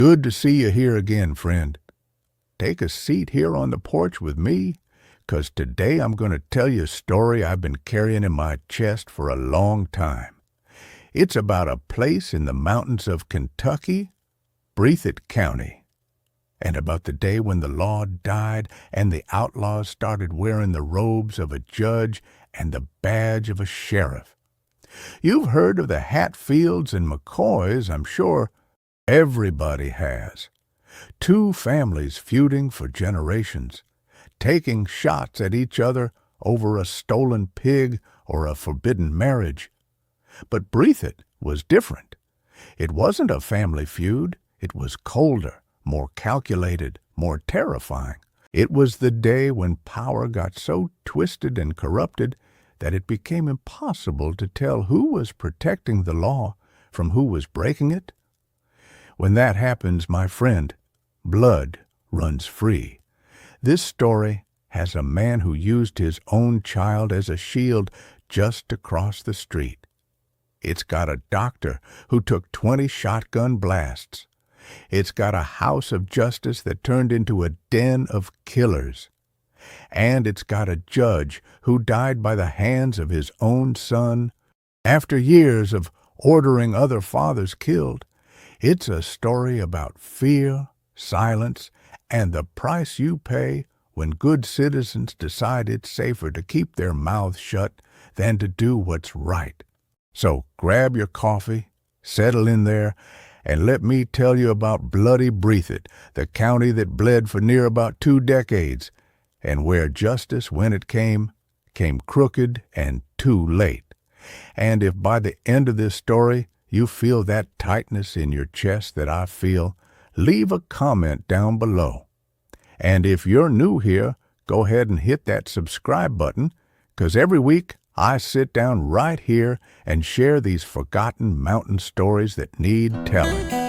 Good to see you here again, friend. Take a seat here on the porch with me, 'cause today I'm going to tell you a story I've been carrying in my chest for a long time. It's about a place in the mountains of Kentucky, Breathitt County, and about the day when the law died and the outlaws started wearing the robes of a judge and the badge of a sheriff. You've heard of the Hatfields and McCoys, I'm sure. Everybody has. Two families feuding for generations, taking shots at each other over a stolen pig or a forbidden marriage. But Breathitt was different. It wasn't a family feud. It was colder, more calculated, more terrifying. It was the day when power got so twisted and corrupted that it became impossible to tell who was protecting the law from who was breaking it. When that happens, my friend, blood runs free. This story has a man who used his own child as a shield just to cross the street. It's got a doctor who took 20 shotgun blasts. It's got a house of justice that turned into a den of killers. And it's got a judge who died by the hands of his own son after years of ordering other fathers killed. It's a story about fear, silence, and the price you pay when good citizens decide it's safer to keep their mouths shut than to do what's right. So grab your coffee, settle in there, and let me tell you about bloody Breathitt, the county that bled for near about 2 decades, and where justice, when it came crooked and too late. And if by the end of this story you feel that tightness in your chest that I feel, leave a comment down below. And if you're new here, go ahead and hit that subscribe button, 'cause every week I sit down right here and share these forgotten mountain stories that need telling.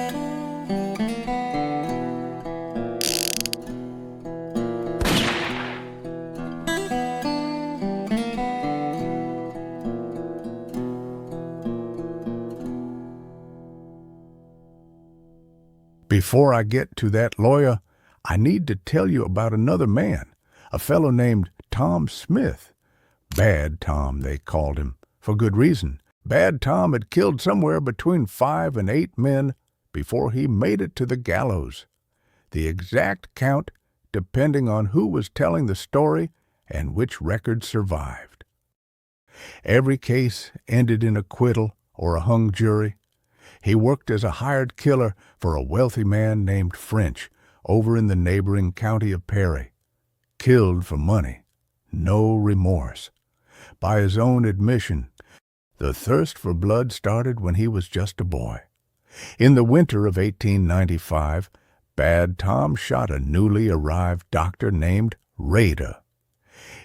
Before I get to that lawyer, I need to tell you about another man, a fellow named Tom Smith. Bad Tom, they called him, for good reason. Bad Tom had killed somewhere between 5 and 8 men before he made it to the gallows. The exact count depending on who was telling the story and which record survived. Every case ended in acquittal or a hung jury. He worked as a hired killer for a wealthy man named French over in the neighboring county of Perry. Killed for money. No remorse. By his own admission, the thirst for blood started when he was just a boy. In the winter of 1895, Bad Tom shot a newly arrived doctor named Rada.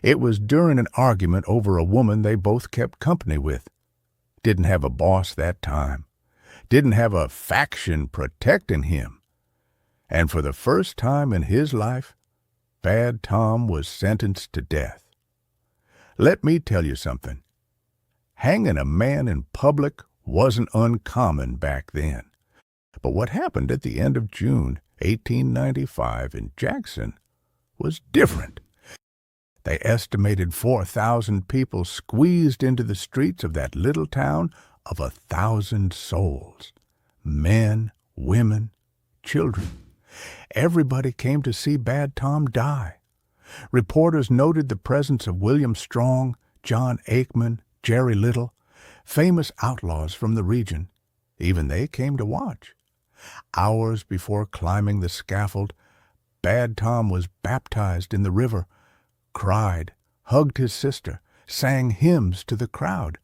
It was during an argument over a woman they both kept company with. Didn't have a boss that time. Didn't have a faction protecting him. And for the first time in his life, Bad Tom was sentenced to death. Let me tell you something. Hanging a man in public wasn't uncommon back then. But what happened at the end of June 1895 in Jackson was different. They estimated 4,000 people squeezed into the streets of that little town of 1,000 souls. Men, women, children. Everybody came to see Bad Tom die. Reporters noted the presence of William Strong, John Aikman, Jerry Little, famous outlaws from the region. Even they came to watch. Hours before climbing the scaffold, Bad Tom was baptized in the river, cried, hugged his sister, sang hymns to the crowd.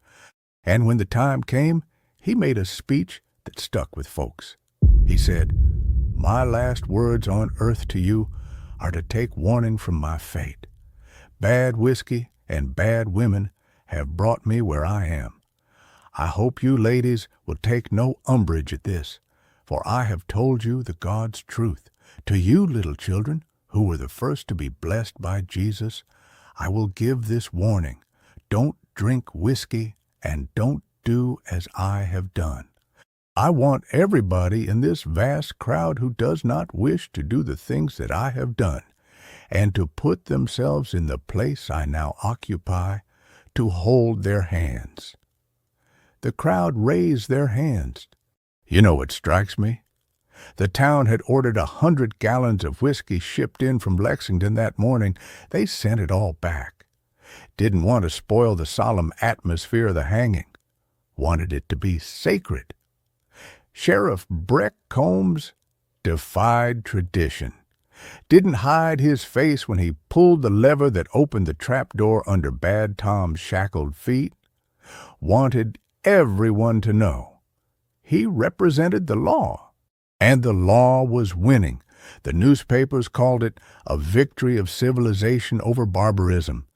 And when the time came, he made a speech that stuck with folks. He said, "My last words on earth to you are to take warning from my fate. Bad whiskey and bad women have brought me where I am. I hope you ladies will take no umbrage at this, for I have told you the God's truth. To you, little children, who were the first to be blessed by Jesus, I will give this warning. Don't drink whiskey and don't do as I have done. I want everybody in this vast crowd who does not wish to do the things that I have done, and to put themselves in the place I now occupy, to hold their hands." The crowd raised their hands. You know what strikes me? The town had ordered 100 gallons of whiskey shipped in from Lexington that morning. They sent it all back. Didn't want to spoil the solemn atmosphere of the hanging. Wanted it to be sacred. Sheriff Breck Combs defied tradition. Didn't hide his face when he pulled the lever that opened the trapdoor under Bad Tom's shackled feet. Wanted everyone to know he represented the law. And the law was winning. The newspapers called it a victory of civilization over barbarism.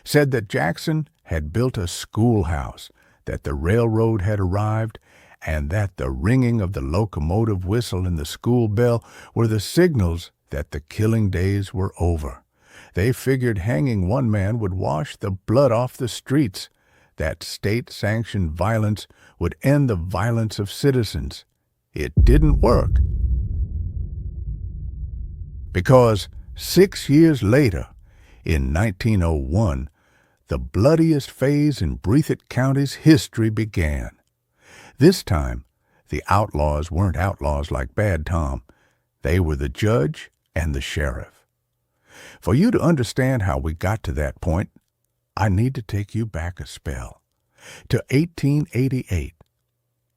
Said that Jackson had built a schoolhouse, that the railroad had arrived, and that the ringing of the locomotive whistle and the school bell were the signals that the killing days were over. They figured hanging one man would wash the blood off the streets, that state-sanctioned violence would end the violence of citizens. It didn't work. Because 6 years later, in 1901, the bloodiest phase in Breathitt County's history began. This time, the outlaws weren't outlaws like Bad Tom. They were the judge and the sheriff. For you to understand how we got to that point, I need to take you back a spell, to 1888.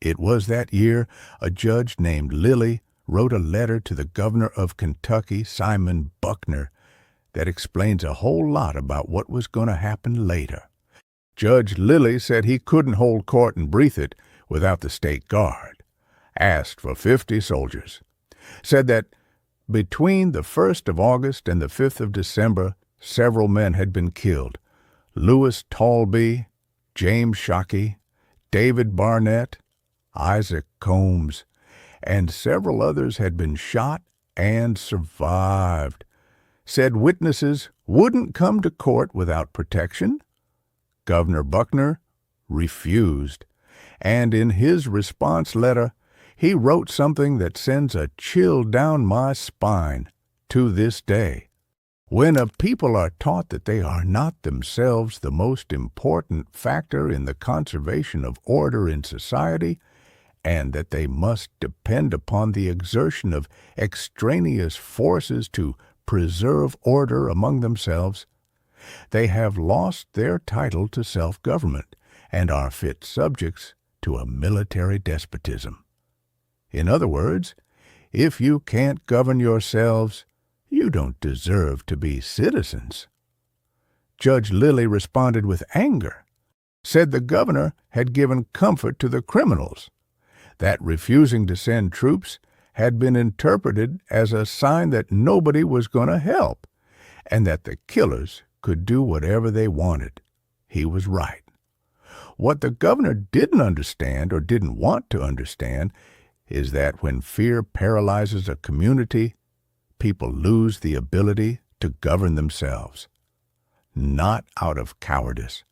It was that year a judge named Lilly wrote a letter to the governor of Kentucky, Simon Buckner, that explains a whole lot about what was going to happen later. Judge Lilly said he couldn't hold court in Breathitt without the state guard. Asked for 50 soldiers. Said that between the 1st of August and the 5th of December, several men had been killed. Lewis Talby, James Shockey, David Barnett, Isaac Combs, and several others had been shot and survived. Said witnesses wouldn't come to court without protection. Governor Buckner refused, and in his response letter, he wrote something that sends a chill down my spine to this day. When a people are taught that they are not themselves the most important factor in the conservation of order in society, and that they must depend upon the exertion of extraneous forces to preserve order among themselves, they have lost their title to self-government and are fit subjects to a military despotism. In other words, if you can't govern yourselves, you don't deserve to be citizens. Judge Lilly responded with anger, said the governor had given comfort to the criminals, that refusing to send troops had been interpreted as a sign that nobody was going to help, and that the killers could do whatever they wanted. He was right. What the governor didn't understand or didn't want to understand is that when fear paralyzes a community, people lose the ability to govern themselves. Not out of cowardice,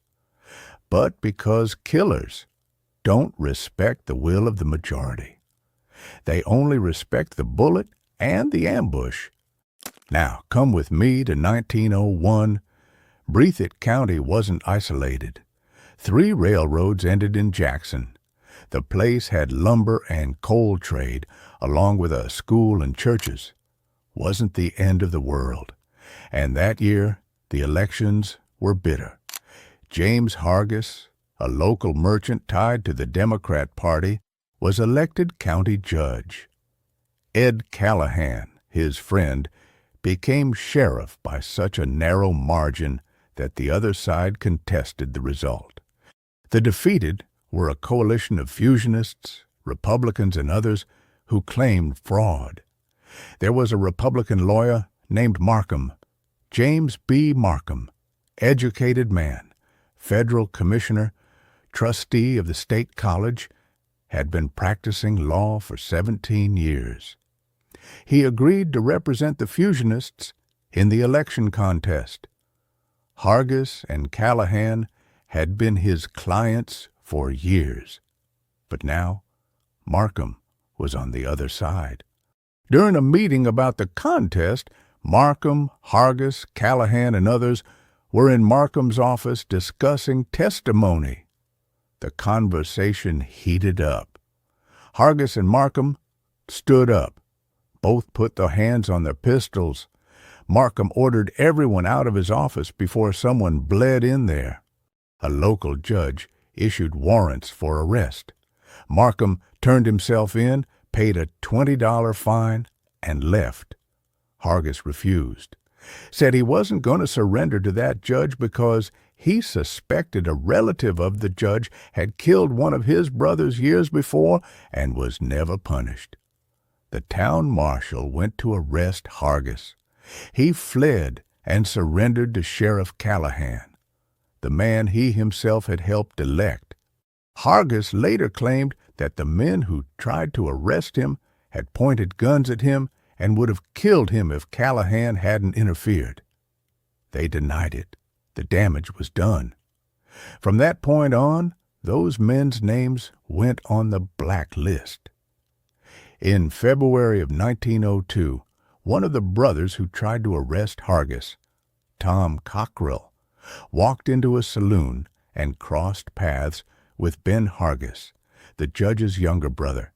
but because killers don't respect the will of the majority. They only respect the bullet and the ambush. Now, come with me to 1901. Breathitt County wasn't isolated. 3 railroads ended in Jackson. The place had lumber and coal trade, along with a school and churches. Wasn't the end of the world. And that year, the elections were bitter. James Hargis, a local merchant tied to the Democrat Party, was elected county judge. Ed Callahan, his friend, became sheriff by such a narrow margin that the other side contested the result. The defeated were a coalition of fusionists, Republicans, and others who claimed fraud. There was a Republican lawyer named Marcum, James B. Marcum, educated man, federal commissioner, trustee of the State College, had been practicing law for 17 years. He agreed to represent the fusionists in the election contest. Hargis and Callahan had been his clients for years, but now Marcum was on the other side. During a meeting about the contest, Marcum, Hargis, Callahan, and others were in Marcum's office discussing testimony. The conversation heated up. Hargis and Marcum stood up. Both put their hands on their pistols. Marcum ordered everyone out of his office before someone bled in there. A local judge issued warrants for arrest. Marcum turned himself in, paid a $20 fine, and left. Hargis refused, said he wasn't going to surrender to that judge because he suspected a relative of the judge had killed one of his brothers years before and was never punished. The town marshal went to arrest Hargis. He fled and surrendered to Sheriff Callahan, the man he himself had helped elect. Hargis later claimed that the men who tried to arrest him had pointed guns at him and would have killed him if Callahan hadn't interfered. They denied it. The damage was done. From that point on, those men's names went on the blacklist. In February of 1902, one of the brothers who tried to arrest Hargis, Tom Cockrell, walked into a saloon and crossed paths with Ben Hargis, the judge's younger brother.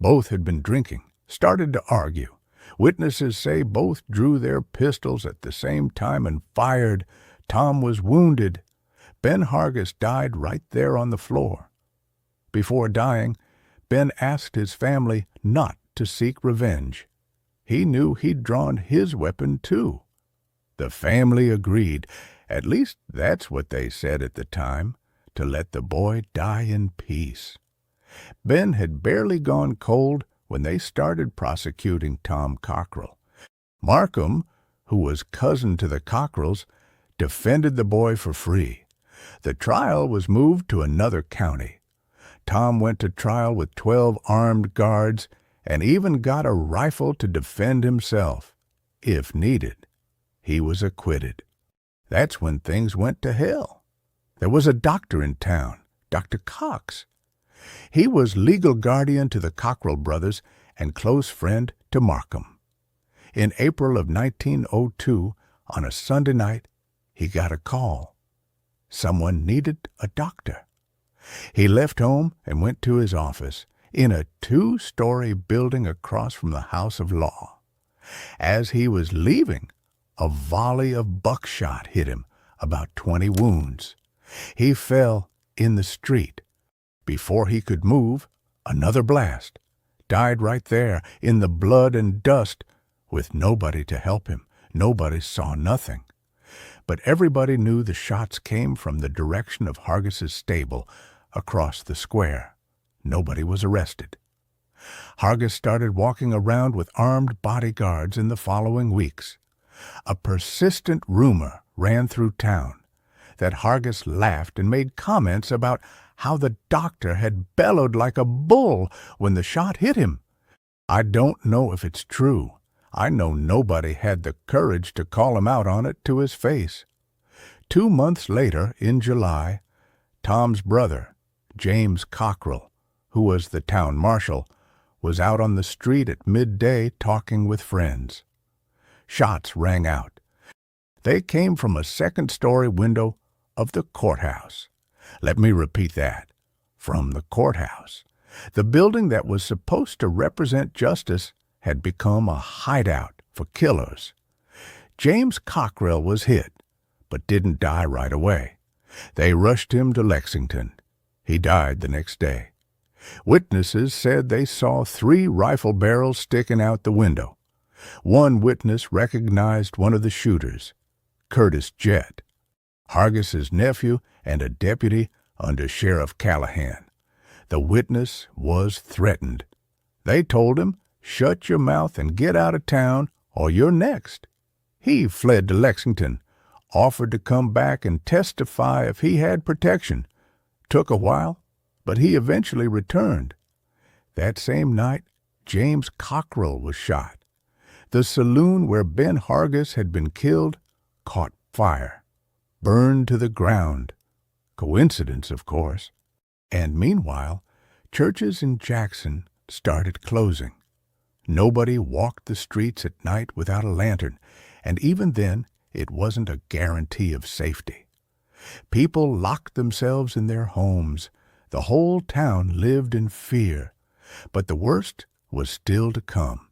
Both had been drinking, started to argue. Witnesses say both drew their pistols at the same time and fired. Tom was wounded. Ben Hargis died right there on the floor. Before dying, Ben asked his family not to seek revenge. He knew he'd drawn his weapon too. The family agreed, at least that's what they said at the time, to let the boy die in peace. Ben had barely gone cold when they started prosecuting Tom Cockrell. Marcum, who was cousin to the Cockrells, defended the boy for free. The trial was moved to another county. Tom went to trial with 12 armed guards and even got a rifle to defend himself, if needed. He was acquitted. That's when things went to hell. There was a doctor in town, Dr. Cox. He was legal guardian to the Cockrell brothers and close friend to Marcum. In April of 1902, on a Sunday night, he got a call. Someone needed a doctor. He left home and went to his office in a 2-story building across from the House of Law. As he was leaving, a volley of buckshot hit him, about 20 wounds. He fell in the street. Before he could move, another blast. Died right there in the blood and dust with nobody to help him. Nobody saw nothing. But everybody knew the shots came from the direction of Hargis's stable across the square. Nobody was arrested. Hargis started walking around with armed bodyguards in the following weeks. A persistent rumor ran through town that Hargis laughed and made comments about how the doctor had bellowed like a bull when the shot hit him. I don't know if it's true. I know nobody had the courage to call him out on it to his face. 2 months later, in July, Tom's brother, James Cockrell, who was the town marshal, was out on the street at midday talking with friends. Shots rang out. They came from a second-story window of the courthouse. Let me repeat that. From the courthouse. The building that was supposed to represent justice had become a hideout for killers. James Cockrell was hit, but didn't die right away. They rushed him to Lexington. He died the next day. Witnesses said they saw 3 rifle barrels sticking out the window. One witness recognized one of the shooters, Curtis Jett, Hargis's nephew and a deputy under Sheriff Callahan. The witness was threatened. They told him, "Shut your mouth and get out of town, or you're next." He fled to Lexington, offered to come back and testify if he had protection. Took a while, but he eventually returned. That same night, James Cockrell was shot. The saloon where Ben Hargis had been killed caught fire, burned to the ground. Coincidence, of course. And meanwhile, Churches in Jackson started closing. Nobody walked the streets at night without a lantern, and even then it wasn't a guarantee of safety. People locked themselves in their homes. The whole town lived in fear. But the worst was still to come,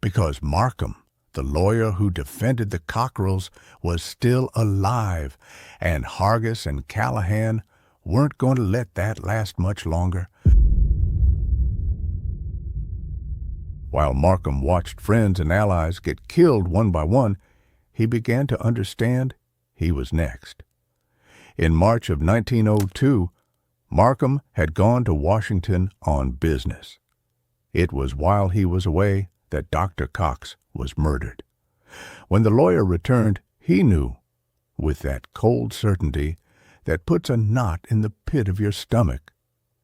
because Marcum, the lawyer who defended the Cockrells, was still alive, and Hargis and Callahan weren't going to let that last much longer. While Marcum watched friends and allies get killed one by one, he began to understand he was next. In March of 1902, Marcum had gone to Washington on business. It was while he was away that Dr. Cox was murdered. When the lawyer returned, he knew, with that cold certainty that puts a knot in the pit of your stomach,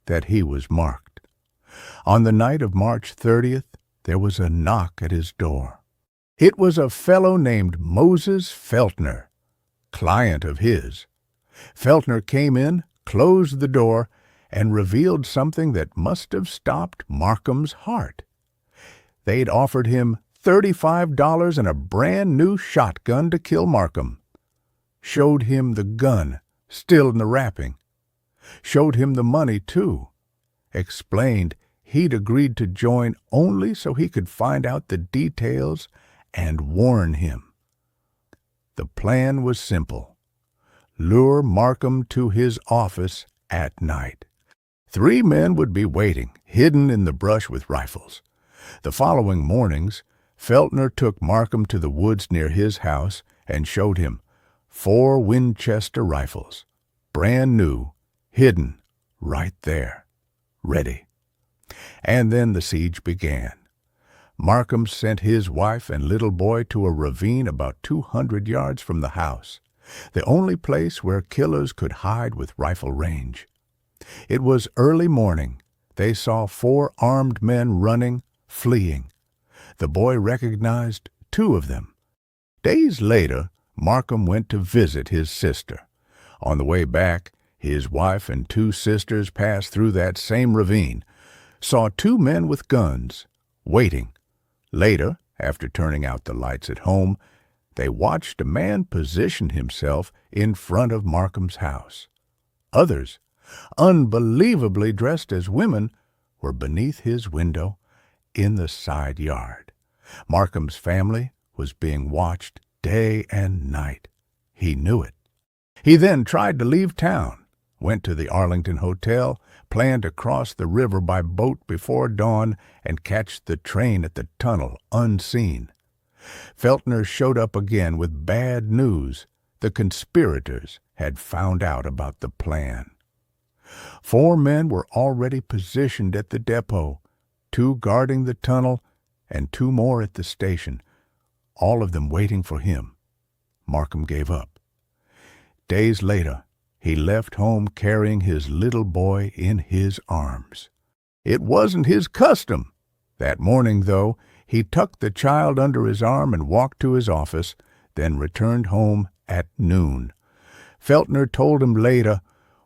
that he was marked. On the night of March 30th, there was a knock at his door. It was a fellow named Moses Feltner, client of his. Feltner came in, closed the door, and revealed something that must have stopped Marcum's heart. They'd offered him $35 and a brand-new shotgun to kill Marcum. Showed him the gun, still in the wrapping. Showed him the money, too. Explained he'd agreed to join only so he could find out the details and warn him. The plan was simple. Lure Marcum to his office at night. 3 men would be waiting, hidden in the brush with rifles. The following mornings, Feltner took Marcum to the woods near his house and showed him 4 Winchester rifles, brand new, hidden, right there, ready. And then the siege began. Marcum sent his wife and little boy to a ravine about 200 yards from the house, the only place where killers could hide with rifle range. It was early morning. They saw 4 armed men running, fleeing. The boy recognized 2 of them. Days later, Marcum went to visit his sister. On the way back, his wife and 2 sisters passed through that same ravine, saw 2 men with guns, waiting. Later, after turning out the lights at home, they watched a man position himself in front of Marcum's house. Others, unbelievably dressed as women, were beneath his window in the side yard. Marcum's family was being watched day and night. He knew it. He then tried to leave town, went to the Arlington Hotel, planned to cross the river by boat before dawn and catch the train at the tunnel unseen. Feltner showed up again with bad news. The conspirators had found out about the plan. 4 men were already positioned at the depot, 2 guarding the tunnel and 2 more at the station, all of them waiting for him. Marcum gave up. Days later, he left home carrying his little boy in his arms. It wasn't his custom. That morning, though, he tucked the child under his arm and walked to his office, then returned home at noon. Feltner told him later,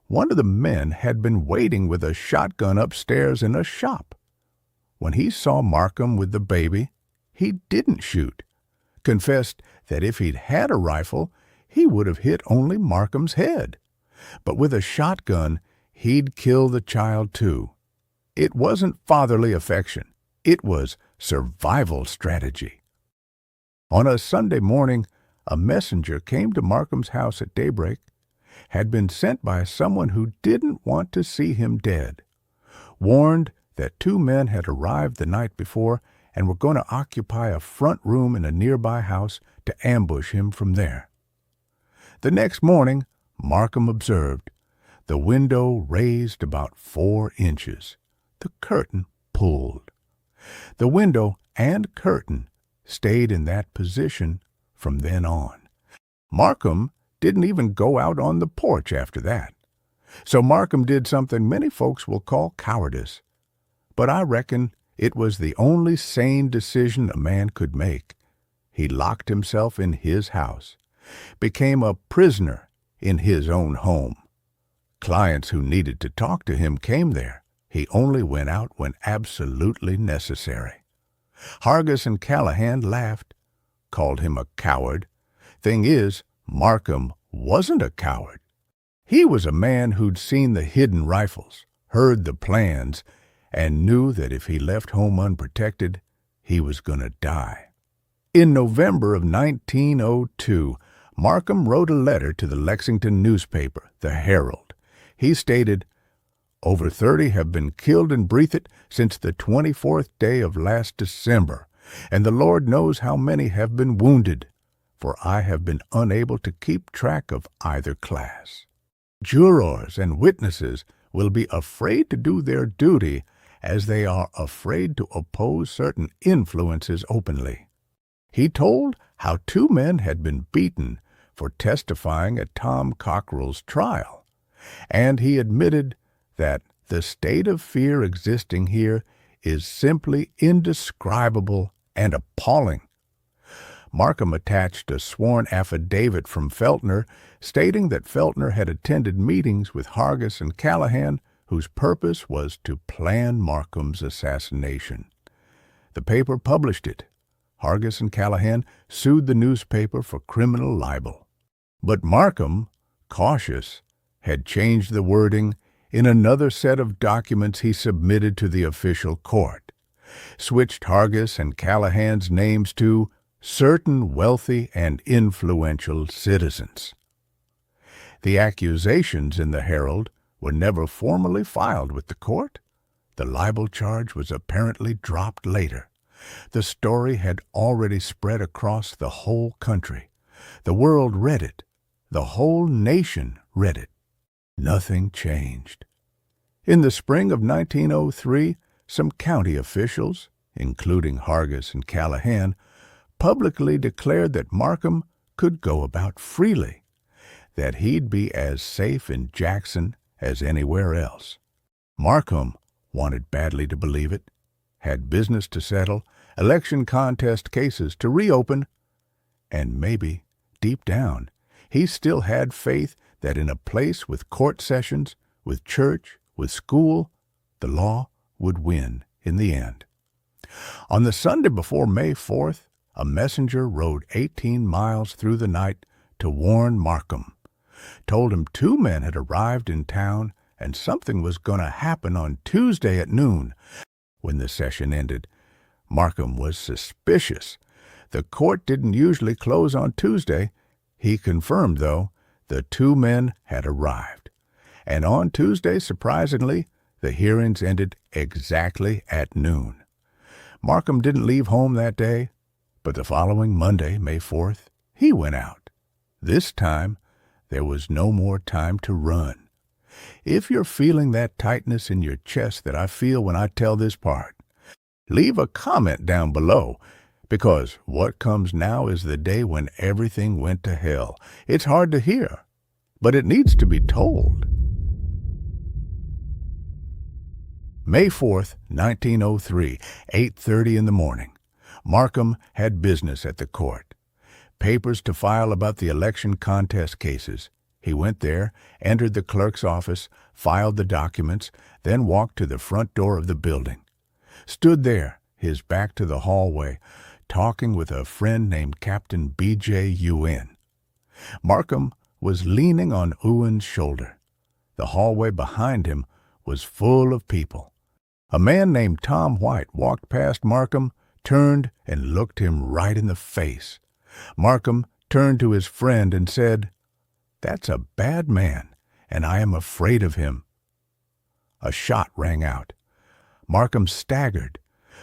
one of the men had been waiting with a shotgun upstairs in a shop. When he saw Marcum with the baby, he didn't shoot. Confessed that if he'd had a rifle, he would have hit only Marcum's head. But with a shotgun, he'd kill the child too. It wasn't fatherly affection. It was survival strategy. On a Sunday morning, a messenger came to Marcum's house at daybreak, had been sent by someone who didn't want to see him dead, warned that 2 men had arrived the night before and were going to occupy a front room in a nearby house to ambush him from there. The next morning, Marcum observed, the window raised about 4 inches. The curtain pulled. The window and curtain stayed in that position from then on. Marcum didn't even go out on the porch after that. So Marcum did something many folks will call cowardice. But I reckon it was the only sane decision a man could make. He locked himself in his house, became a prisoner in his own home. Clients who needed to talk to him came there. He only went out when absolutely necessary. Hargis and Callahan laughed, called him a coward. Thing is, Marcum wasn't a coward. He was a man who'd seen the hidden rifles, heard the plans, and knew that if he left home unprotected, he was going to die. In November of 1902, Marcum wrote a letter to the Lexington newspaper, the Herald. He stated, "Over 30 have been killed in Breathitt since the 24th day of last December, and the Lord knows how many have been wounded, for I have been unable to keep track of either class. Jurors and witnesses will be afraid to do their duty as they are afraid to oppose certain influences openly." He told how 2 men had been beaten for testifying at Tom Cockrell's trial, and he admitted that the state of fear existing here is simply indescribable and appalling. Marcum attached a sworn affidavit from Feltner stating that Feltner had attended meetings with Hargis and Callahan whose purpose was to plan Marcum's assassination. The paper published it. Hargis and Callahan sued the newspaper for criminal libel. But Marcum, cautious, had changed the wording in another set of documents he submitted to the official court, switched Hargis and Callahan's names to certain wealthy and influential citizens. The accusations in the Herald were never formally filed with the court. The libel charge was apparently dropped later. The story had already spread across the whole country. The world read it. The whole nation read it. Nothing changed. In the spring of 1903, some county officials, including Hargis and Callahan, publicly declared that Marcum could go about freely, that he'd be as safe in Jackson as anywhere else. Marcum wanted badly to believe it, had business to settle, election contest cases to reopen, and maybe, deep down, he still had faith that in a place with court sessions, with church, with school, the law would win in the end. On the Sunday before May 4th, a messenger rode 18 miles through the night to warn Marcum, told him 2 men had arrived in town and something was going to happen on Tuesday at noon. When the session ended, Marcum was suspicious. The court didn't usually close on Tuesday. He confirmed, though, the 2 men had arrived. And on Tuesday, surprisingly, the hearings ended exactly at noon. Marcum didn't leave home that day, but the following Monday, May 4th, he went out. This time, there was no more time to run. If you're feeling that tightness in your chest that I feel when I tell this part, leave a comment down below, because what comes now is the day when everything went to hell. It's hard to hear, but it needs to be told. May 4th, 1903, 8:30 in the morning. Marcum had business at the court. Papers to file about the election contest cases. He went there, entered the clerk's office, filed the documents, then walked to the front door of the building. Stood there, his back to the hallway, talking with a friend named Captain B.J. Ewan. Marcum was leaning on Ewan's shoulder. The hallway behind him was full of people. A man named Tom White walked past Marcum, turned and looked him right in the face. Marcum turned to his friend and said, "That's a bad man, and I am afraid of him." A shot rang out. Marcum staggered.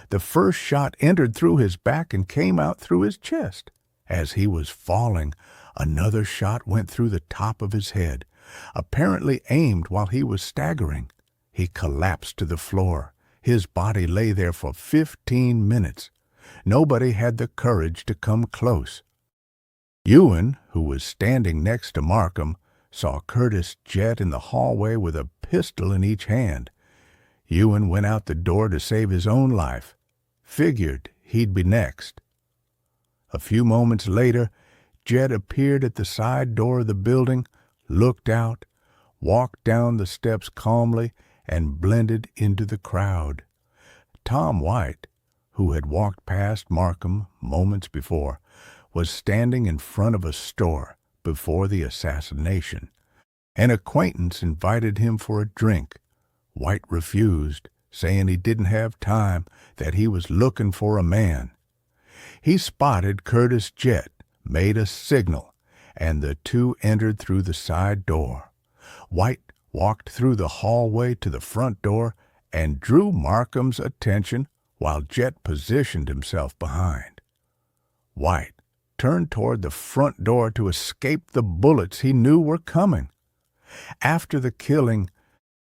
The first shot entered through his back and came out through his chest. As he was falling, another shot went through the top of his head, apparently aimed while he was staggering. He collapsed to the floor. His body lay there for 15 minutes. Nobody had the courage to come close. Ewan, who was standing next to Marcum, saw Curtis Jett in the hallway with a pistol in each hand. Ewan went out the door to save his own life. Figured he'd be next. A few moments later, Jett appeared at the side door of the building, looked out, walked down the steps calmly, and blended into the crowd. Tom White, who had walked past Marcum moments before, was standing in front of a store before the assassination. An acquaintance invited him for a drink. White refused, saying he didn't have time, that he was looking for a man. He spotted Curtis Jett, made a signal, and the two entered through the side door. White walked through the hallway to the front door and drew Marcum's attention while Jett positioned himself behind. White turned toward the front door to escape the bullets he knew were coming. After the killing,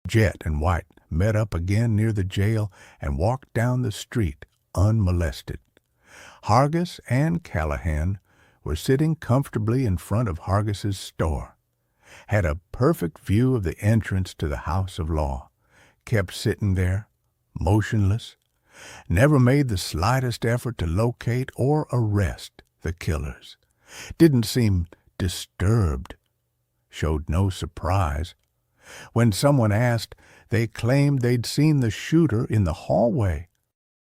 Jett and White met up again near the jail and walked down the street unmolested. Hargis and Callahan were sitting comfortably in front of Hargis's store, had a perfect view of the entrance to the house of law, kept sitting there, motionless, never made the slightest effort to locate or arrest the killers, didn't seem disturbed, showed no surprise. When someone asked, they claimed they'd seen the shooter in the hallway,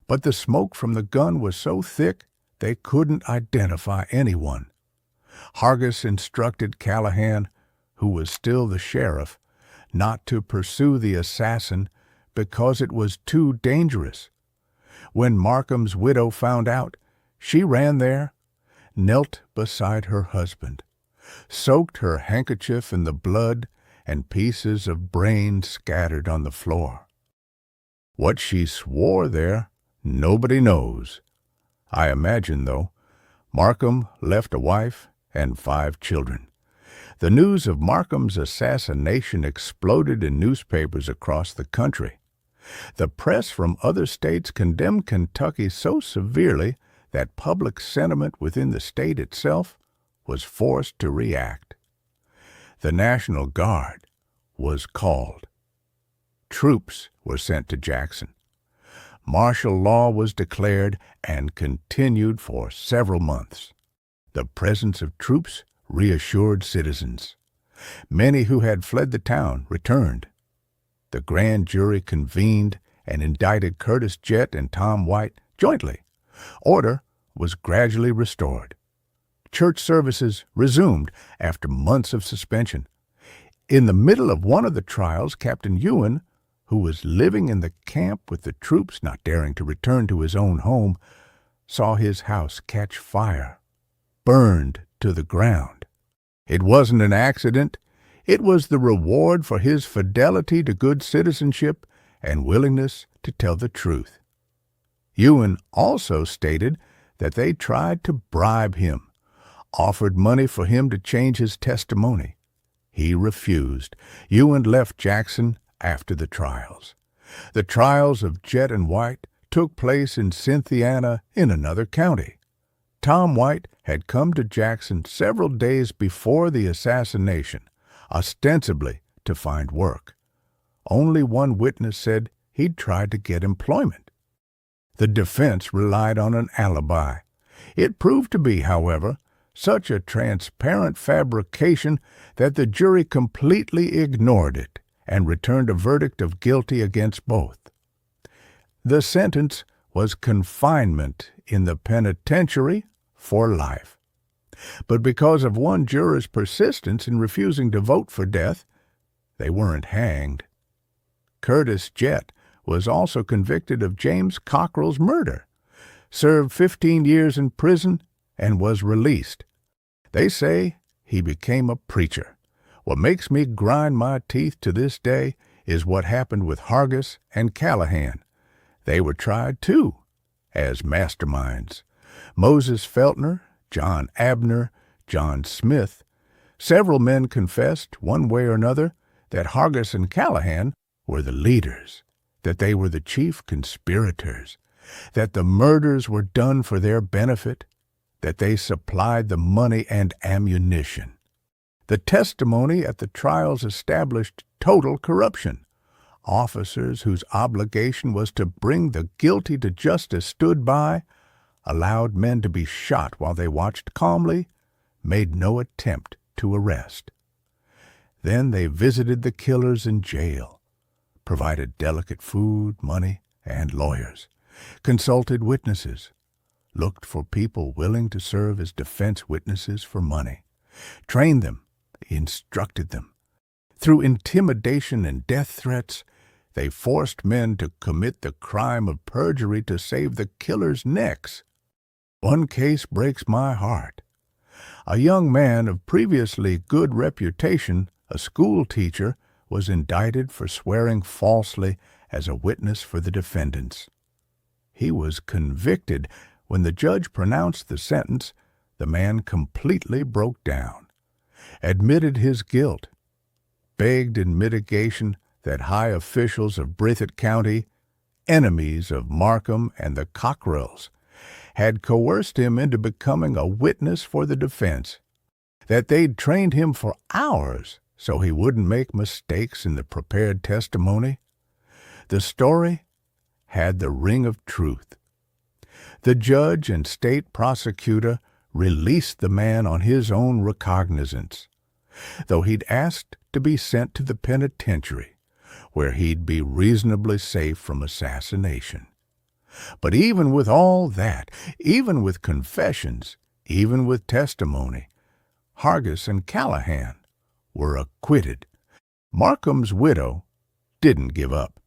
but the smoke from the gun was so thick they couldn't identify anyone. Hargis instructed Callahan, who was still the sheriff, not to pursue the assassin because it was too dangerous. When Marcum's widow found out, she ran there, knelt beside her husband, soaked her handkerchief in the blood and pieces of brain scattered on the floor. What she swore there, nobody knows. I imagine, though, Marcum left a wife and 5 children. The news of Marcum's assassination exploded in newspapers across the country. The press from other states condemned Kentucky so severely that public sentiment within the state itself was forced to react. The National Guard was called. Troops were sent to Jackson. Martial law was declared and continued for several months. The presence of troops reassured citizens. Many who had fled the town returned. The grand jury convened and indicted Curtis Jett and Tom White jointly. Order was gradually restored. Church services resumed after months of suspension. In the middle of one of the trials, Captain Ewan, who was living in the camp with the troops not daring to return to his own home, saw his house catch fire, burned to the ground. It wasn't an accident. It was the reward for his fidelity to good citizenship and willingness to tell the truth. Ewan also stated that they tried to bribe him, offered money for him to change his testimony. He refused. Ewan left Jackson after the trials. The trials of Jett and White took place in Cynthiana in another county. Tom White had come to Jackson several days before the assassination, ostensibly to find work. Only one witness said he'd tried to get employment. The defense relied on an alibi. It proved to be, however, such a transparent fabrication that the jury completely ignored it and returned a verdict of guilty against both. The sentence was confinement in the penitentiary for life. But because of one juror's persistence in refusing to vote for death, they weren't hanged. Curtis Jett was also convicted of James Cockrell's murder, served 15 years in prison, and was released. They say he became a preacher. What makes me grind my teeth to this day is what happened with Hargis and Callahan. They were tried, too, as masterminds. Moses Feltner, John Abner, John Smith. Several men confessed, one way or another, that Hargis and Callahan were the leaders, that they were the chief conspirators, that the murders were done for their benefit, that they supplied the money and ammunition. The testimony at the trials established total corruption. Officers whose obligation was to bring the guilty to justice stood by, allowed men to be shot while they watched calmly, made no attempt to arrest. Then they visited the killers in jail, provided delicate food, money, and lawyers, consulted witnesses, looked for people willing to serve as defense witnesses for money, trained them, instructed them. Through intimidation and death threats, they forced men to commit the crime of perjury to save the killer's necks. One case breaks my heart. A young man of previously good reputation, a school teacher, was indicted for swearing falsely as a witness for the defendants. He was convicted. When the judge pronounced the sentence, the man completely broke down, admitted his guilt, begged in mitigation that high officials of Breathitt County, enemies of Marcum and the Cockrells, had coerced him into becoming a witness for the defense, that they'd trained him for hours so he wouldn't make mistakes in the prepared testimony. The story had the ring of truth. The judge and state prosecutor released the man on his own recognizance, though he'd asked to be sent to the penitentiary, where he'd be reasonably safe from assassination. But even with all that, even with confessions, even with testimony, Hargis and Callahan were acquitted. Marcum's widow didn't give up.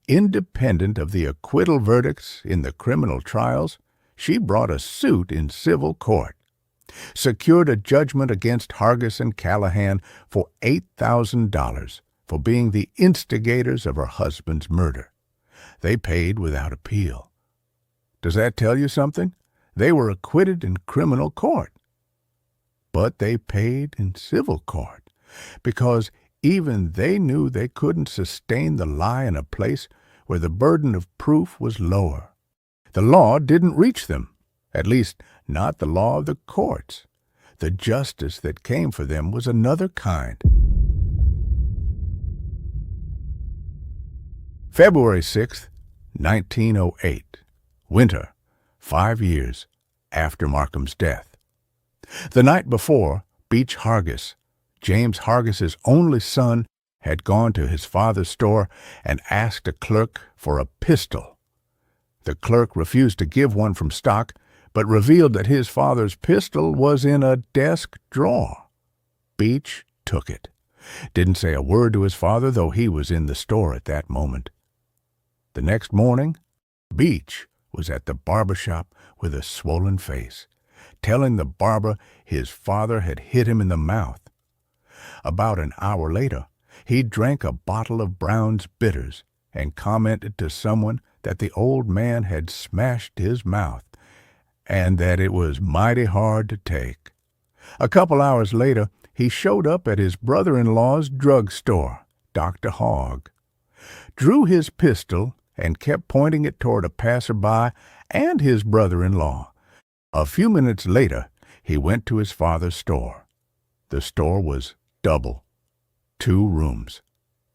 Independent of the acquittal verdicts in the criminal trials, she brought a suit in civil court, secured a judgment against Hargis and Callahan for $8,000 for being the instigators of her husband's murder. They paid without appeal. Does that tell you something? They were acquitted in criminal court. But they paid in civil court because even they knew they couldn't sustain the lie in a place where the burden of proof was lower. The law didn't reach them, at least not the law of the courts. The justice that came for them was another kind. February 6th, 1908. Winter, 5 years after Marcum's death. The night before, Beach Hargis, James Hargis's only son, had gone to his father's store and asked a clerk for a pistol. The clerk refused to give one from stock, but revealed that his father's pistol was in a desk drawer. Beach took it. Didn't say a word to his father, though he was in the store at that moment. The next morning, Beach was at the barber shop with a swollen face, telling the barber his father had hit him in the mouth. About an hour later, he drank a bottle of Brown's Bitters and commented to someone that the old man had smashed his mouth and that it was mighty hard to take. A couple hours later, he showed up at his brother-in-law's drugstore, Dr. Hogg, drew his pistol and kept pointing it toward a passerby and his brother-in-law. A few minutes later, he went to his father's store. The store was double, 2 rooms.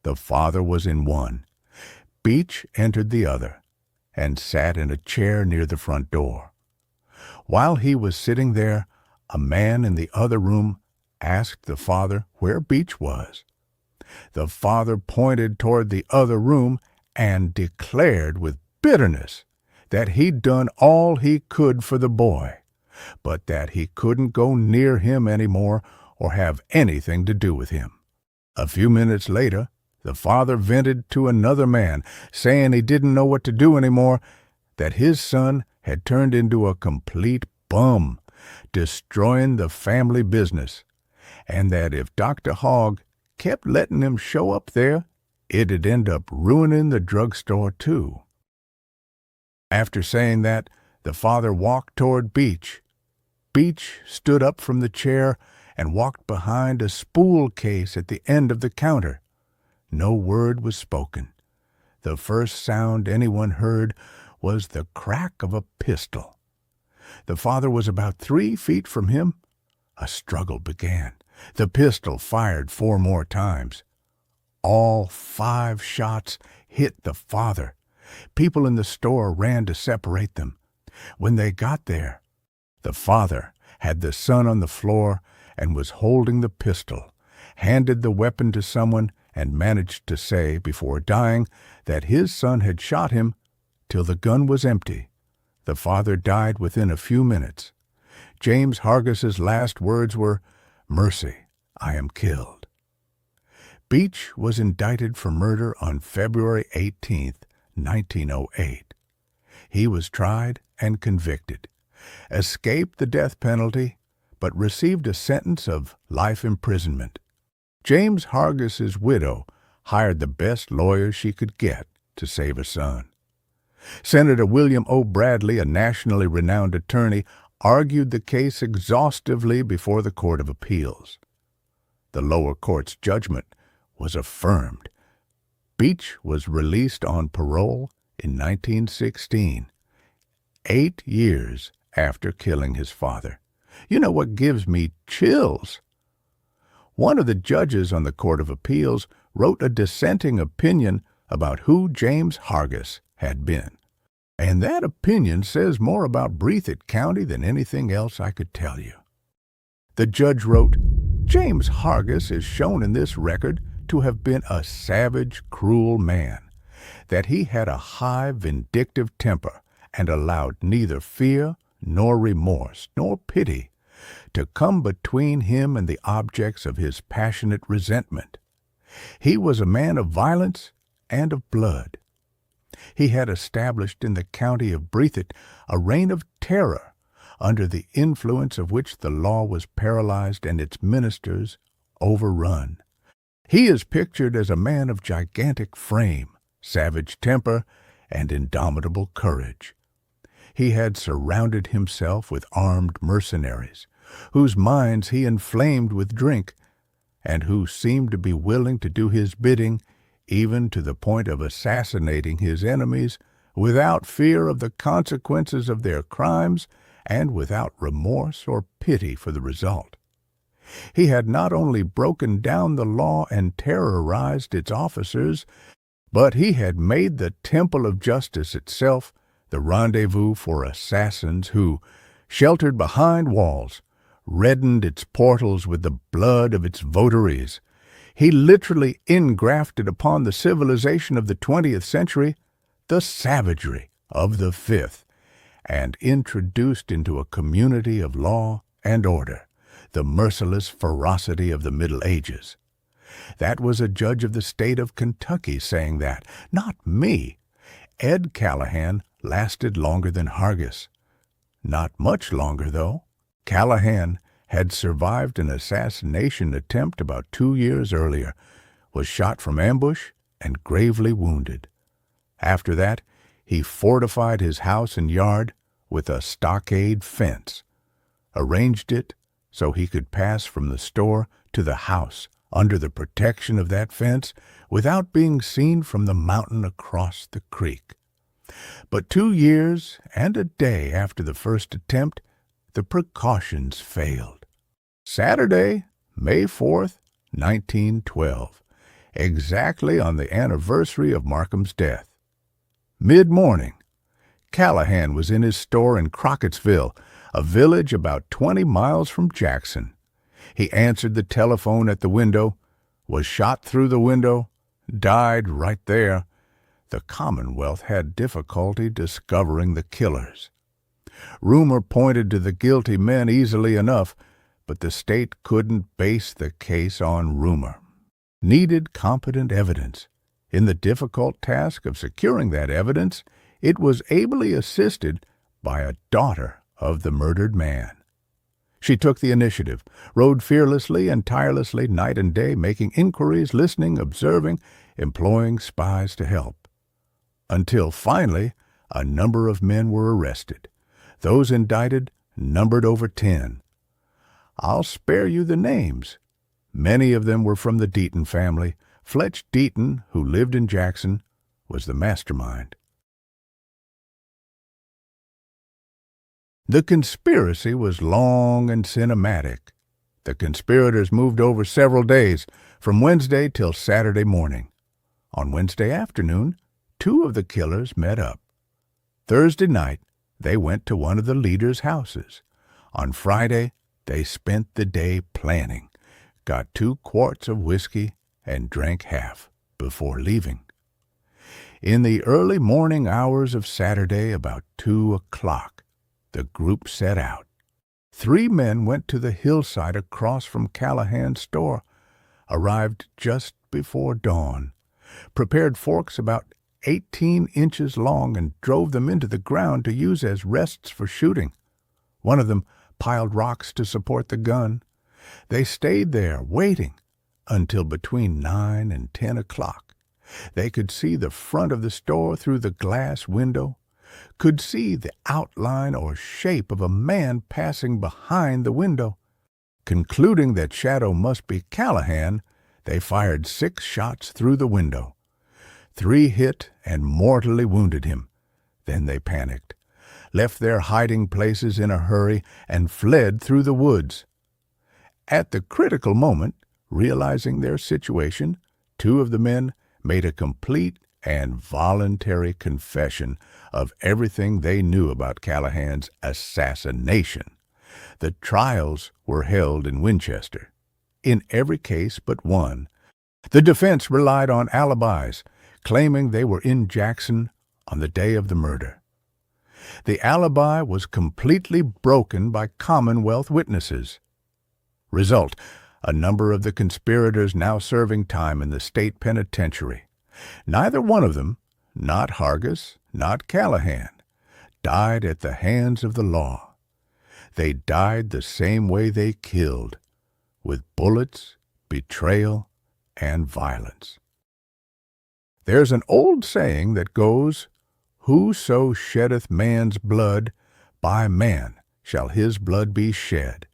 The father was in one. Beach entered the other and sat in a chair near the front door. While he was sitting there, a man in the other room asked the father where Beach was. The father pointed toward the other room and declared with bitterness that he'd done all he could for the boy, but that he couldn't go near him anymore or have anything to do with him. A few minutes later, the father vented to another man, saying he didn't know what to do anymore, that his son had turned into a complete bum, destroying the family business, and that if Dr. Hogg kept letting him show up there, it'd end up ruining the drugstore too. After saying that, the father walked toward Beach. Beach stood up from the chair and walked behind a spool case at the end of the counter. No word was spoken. The first sound anyone heard was the crack of a pistol. The father was about 3 feet from him. A struggle began. The pistol fired 4 more times. All 5 shots hit the father. People in the store ran to separate them. When they got there, the father had the son on the floor and was holding the pistol, handed the weapon to someone, and managed to say before dying that his son had shot him till the gun was empty. The father died within a few minutes. James Hargiss's last words were, "Mercy, I am killed." Beach was indicted for murder on February 18, 1908. He was tried and convicted, escaped the death penalty, but received a sentence of life imprisonment. James Hargiss's widow hired the best lawyer she could get to save a son. Senator William O. Bradley, a nationally renowned attorney, argued the case exhaustively before the Court of Appeals. The lower court's judgment was affirmed. Beach was released on parole in 1916, 8 years after killing his father. You know what gives me chills? One of the judges on the Court of Appeals wrote a dissenting opinion about who James Hargiss had been. And that opinion says more about Breathitt County than anything else I could tell you. The judge wrote, "James Hargiss is shown in this record to have been a savage, cruel man, that he had a high, vindictive temper and allowed neither fear nor remorse nor pity to come between him and the objects of his passionate resentment. He was a man of violence and of blood. He had established in the county of Breathitt a reign of terror, under the influence of which the law was paralyzed and its ministers overrun. He is pictured as a man of gigantic frame, savage temper, and indomitable courage. He had surrounded himself with armed mercenaries, whose minds he inflamed with drink, and who seemed to be willing to do his bidding, even to the point of assassinating his enemies, without fear of the consequences of their crimes and without remorse or pity for the result. He had not only broken down the law and terrorized its officers, but he had made the temple of justice itself the rendezvous for assassins who, sheltered behind walls, reddened its portals with the blood of its votaries. He literally engrafted upon the civilization of the 20th century the savagery of the 5th, and introduced into a community of law and order the merciless ferocity of the Middle Ages. That was a judge of the state of Kentucky saying that, not me. Ed Callahan lasted longer than Hargiss. Not much longer, though. Callahan had survived an assassination attempt about 2 years earlier, was shot from ambush, and gravely wounded. After that, he fortified his house and yard with a stockade fence, arranged it so he could pass from the store to the house under the protection of that fence without being seen from the mountain across the creek. But 2 years and a day after the first attempt, the precautions failed. Saturday, May 4th, 1912, exactly on the anniversary of Marcum's death. Mid-morning, Callahan was in his store in Crockettsville, a village about 20 miles from Jackson. He answered the telephone at the window, was shot through the window, died right there. The Commonwealth had difficulty discovering the killers. Rumor pointed to the guilty men easily enough, but the state couldn't base the case on rumor. Needed competent evidence. In the difficult task of securing that evidence, it was ably assisted by a daughter of the murdered man. She took the initiative, rode fearlessly and tirelessly night and day, making inquiries, listening, observing, employing spies to help. Until finally, a number of men were arrested. Those indicted numbered over 10. I'll spare you the names. Many of them were from the Deaton family. Fletch Deaton, who lived in Jackson, was the mastermind. The conspiracy was long and cinematic. The conspirators moved over several days, from Wednesday till Saturday morning. On Wednesday afternoon, 2 of the killers met up. Thursday night, they went to one of the leaders' houses. On Friday, they spent the day planning, got 2 quarts of whiskey, and drank half before leaving. In the early morning hours of Saturday, about 2 o'clock, the group set out. 3 men went to the hillside across from Callahan's store, arrived just before dawn, prepared forks about 18 inches long, and drove them into the ground to use as rests for shooting. One of them piled rocks to support the gun. They stayed there, waiting, until between 9 and 10 o'clock. They could see the front of the store through the glass window, could see the outline or shape of a man passing behind the window. Concluding that shadow must be Callahan, they fired 6 shots through the window. 3 hit and mortally wounded him. Then they panicked, left their hiding places in a hurry, and fled through the woods. At the critical moment, realizing their situation, 2 of the men made a complete and voluntary confession of everything they knew about Callahan's assassination. The trials were held in Winchester. In every case but one, the defense relied on alibis, claiming they were in Jackson on the day of the murder. The alibi was completely broken by Commonwealth witnesses. Result: a number of the conspirators now serving time in the state penitentiary. Neither one of them, not Hargis, not Callahan, died at the hands of the law. They died the same way they killed, with bullets, betrayal, and violence. There's an old saying that goes, "Whoso sheddeth man's blood, by man shall his blood be shed."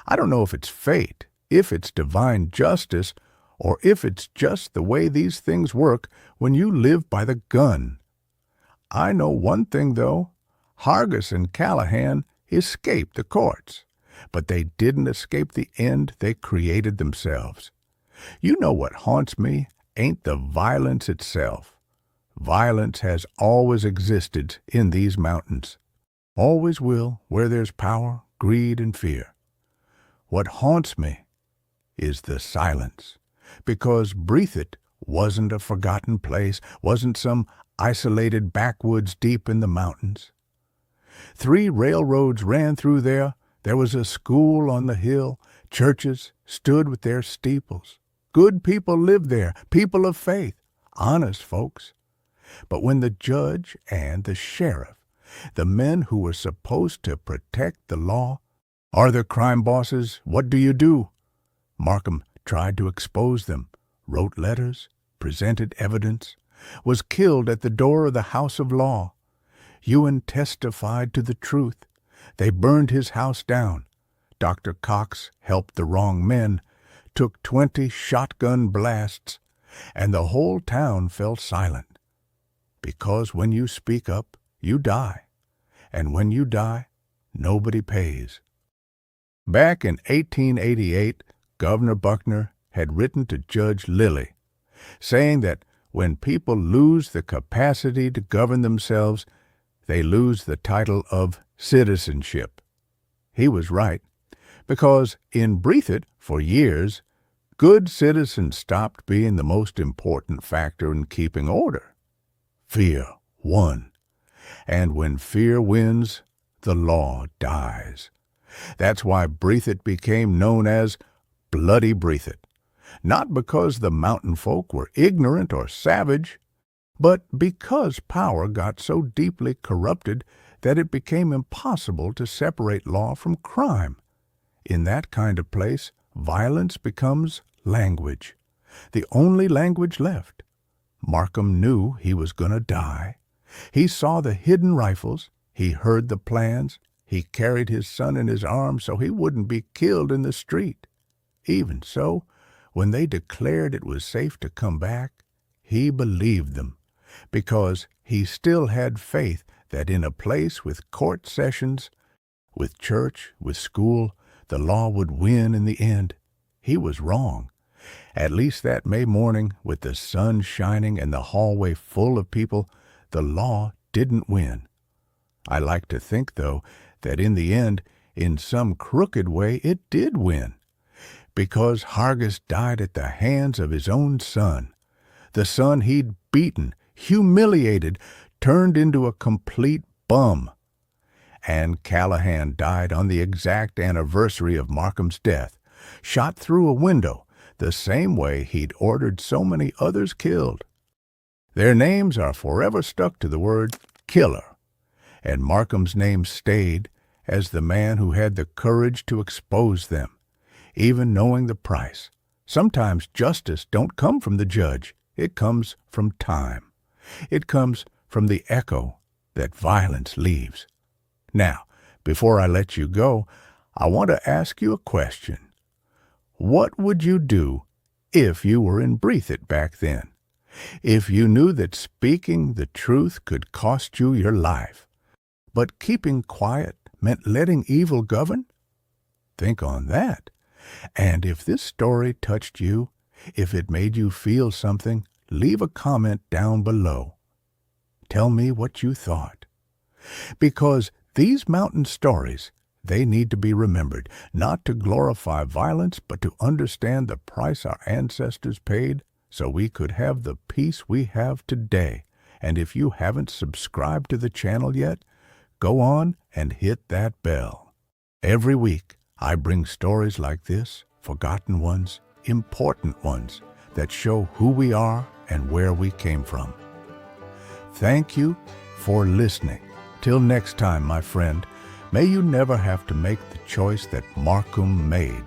I don't know if it's fate, if it's divine justice, or if it's just the way these things work when you live by the gun. I know one thing, though. Hargis and Callahan escaped the courts, but they didn't escape the end they created themselves. You know what haunts me ain't the violence itself. Violence has always existed in these mountains. Always will, where there's power, greed, and fear. What haunts me is the silence, because Breathitt wasn't a forgotten place, wasn't some isolated backwoods deep in the mountains. 3 railroads ran through there. There was a school on the hill. Churches stood with their steeples. Good people lived there, people of faith, honest folks. But when the judge and the sheriff, the men who were supposed to protect the law, are the crime bosses, what do? Marcum tried to expose them, wrote letters, presented evidence, was killed at the door of the House of Law. Ewan testified to the truth. They burned his house down. Dr. Cox helped the wrong men, took 20 shotgun blasts, and the whole town fell silent. Because when you speak up, you die. And when you die, nobody pays. Back in 1888, Governor Buckner had written to Judge Lilly, saying that when people lose the capacity to govern themselves, they lose the title of citizenship. He was right, because in Breathitt, for years, good citizens stopped being the most important factor in keeping order. Fear won, and when fear wins, the law dies. That's why Breathitt became known as Bloody Breathitt, not because the mountain folk were ignorant or savage, but because power got so deeply corrupted that it became impossible to separate law from crime. In that kind of place, violence becomes language, the only language left. Marcum knew he was going to die. He saw the hidden rifles, he heard the plans, he carried his son in his arms so he wouldn't be killed in the street. Even so, when they declared it was safe to come back, he believed them, because he still had faith that in a place with court sessions, with church, with school, the law would win in the end. He was wrong. At least that May morning, with the sun shining and the hallway full of people, the law didn't win. I like to think, though, that in the end, in some crooked way, it did win. because Hargis died at the hands of his own son. The son he'd beaten, humiliated, turned into a complete bum. And Callahan died on the exact anniversary of Marcum's death, shot through a window, the same way he'd ordered so many others killed. Their names are forever stuck to the word killer, and Marcum's name stayed as the man who had the courage to expose them, even knowing the price. Sometimes justice don't come from the judge. It comes from time. It comes from the echo that violence leaves. Now, before I let you go, I want to ask you a question. What would you do if you were in Breathitt back then? If you knew that speaking the truth could cost you your life, but keeping quiet meant letting evil govern? Think on that. And if this story touched you, if it made you feel something, leave a comment down below. Tell me what you thought. Because these mountain stories, they need to be remembered, not to glorify violence, but to understand the price our ancestors paid so we could have the peace we have today. And if you haven't subscribed to the channel yet, go on and hit that bell. Every week, I bring stories like this, forgotten ones, important ones, that show who we are and where we came from. Thank you for listening. Till next time, my friend, may you never have to make the choice that Marcum made.